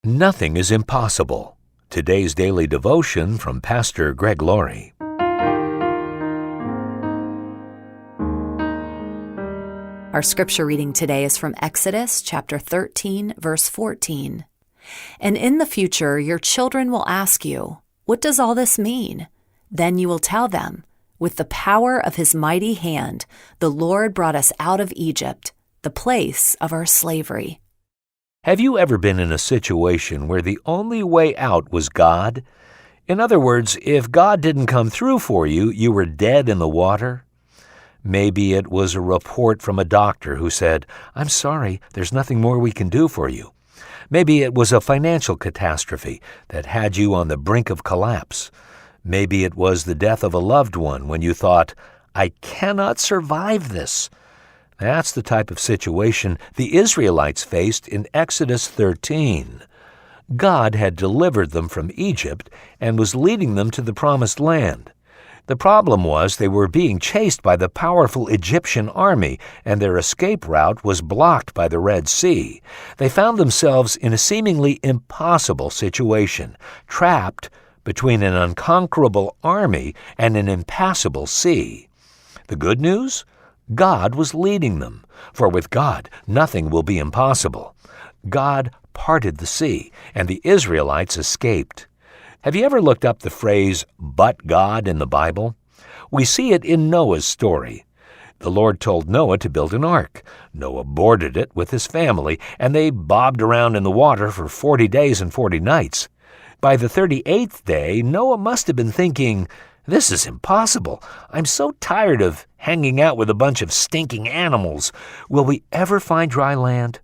Nothing is impossible. Today's daily devotion from Pastor Greg Laurie. Our scripture reading today is from Exodus chapter 13, verse 14. And in the future, your children will ask you, "What does all this mean?" Then you will tell them, "With the power of his mighty hand, the Lord brought us out of Egypt, the place of our slavery." Have you ever been in a situation where the only way out was God? In other words, if God didn't come through for you, you were dead in the water? Maybe it was a report from a doctor who said, "I'm sorry, there's nothing more we can do for you." Maybe it was a financial catastrophe that had you on the brink of collapse. Maybe it was the death of a loved one when you thought, "I cannot survive this." That's the type of situation the Israelites faced in Exodus 13. God had delivered them from Egypt and was leading them to the Promised Land. The problem was they were being chased by the powerful Egyptian army, and their escape route was blocked by the Red Sea. They found themselves in a seemingly impossible situation, trapped between an unconquerable army and an impassable sea. The good news? God was leading them, for with God nothing will be impossible. God parted the sea, and the Israelites escaped. Have you ever looked up the phrase, "but God," in the Bible? We see it in Noah's story. The Lord told Noah to build an ark. Noah boarded it with his family, and they bobbed around in the water for 40 days and 40 nights. By the 38th day, Noah must have been thinking, "This is impossible. I'm so tired of hanging out with a bunch of stinking animals. Will we ever find dry land?"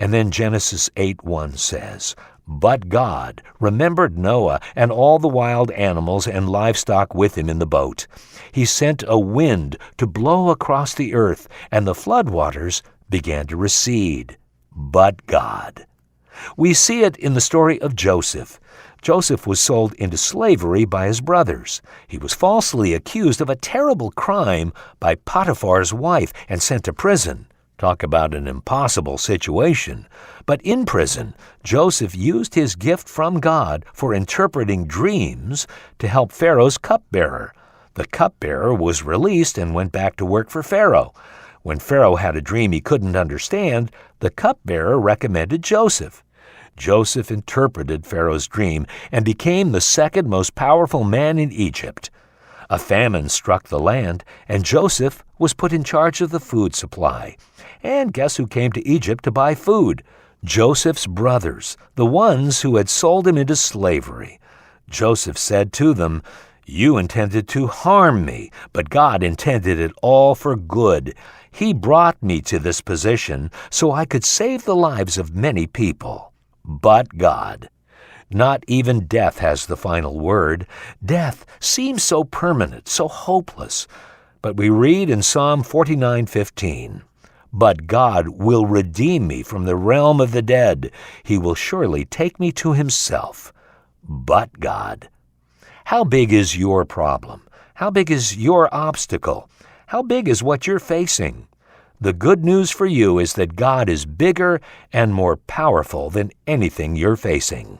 And then Genesis 8:1 says, "But God remembered Noah and all the wild animals and livestock with him in the boat. He sent a wind to blow across the earth, and the floodwaters began to recede." But God. We see it in the story of Joseph. Joseph was sold into slavery by his brothers. He was falsely accused of a terrible crime by Potiphar's wife and sent to prison. Talk about an impossible situation. But in prison, Joseph used his gift from God for interpreting dreams to help Pharaoh's cupbearer. The cupbearer was released and went back to work for Pharaoh. When Pharaoh had a dream he couldn't understand, the cupbearer recommended Joseph. Joseph interpreted Pharaoh's dream and became the second most powerful man in Egypt. A famine struck the land, and Joseph was put in charge of the food supply. And guess who came to Egypt to buy food? Joseph's brothers, the ones who had sold him into slavery. Joseph said to them, "You intended to harm me, but God intended it all for good. He brought me to this position so I could save the lives of many people." But God. Not even death has the final word. Death seems so permanent, so hopeless. But we read in Psalm 49:15, "But God will redeem me from the realm of the dead. He will surely take me to himself." But God. How big is your problem? How big is your obstacle? How big is what you're facing? The good news for you is that God is bigger and more powerful than anything you're facing.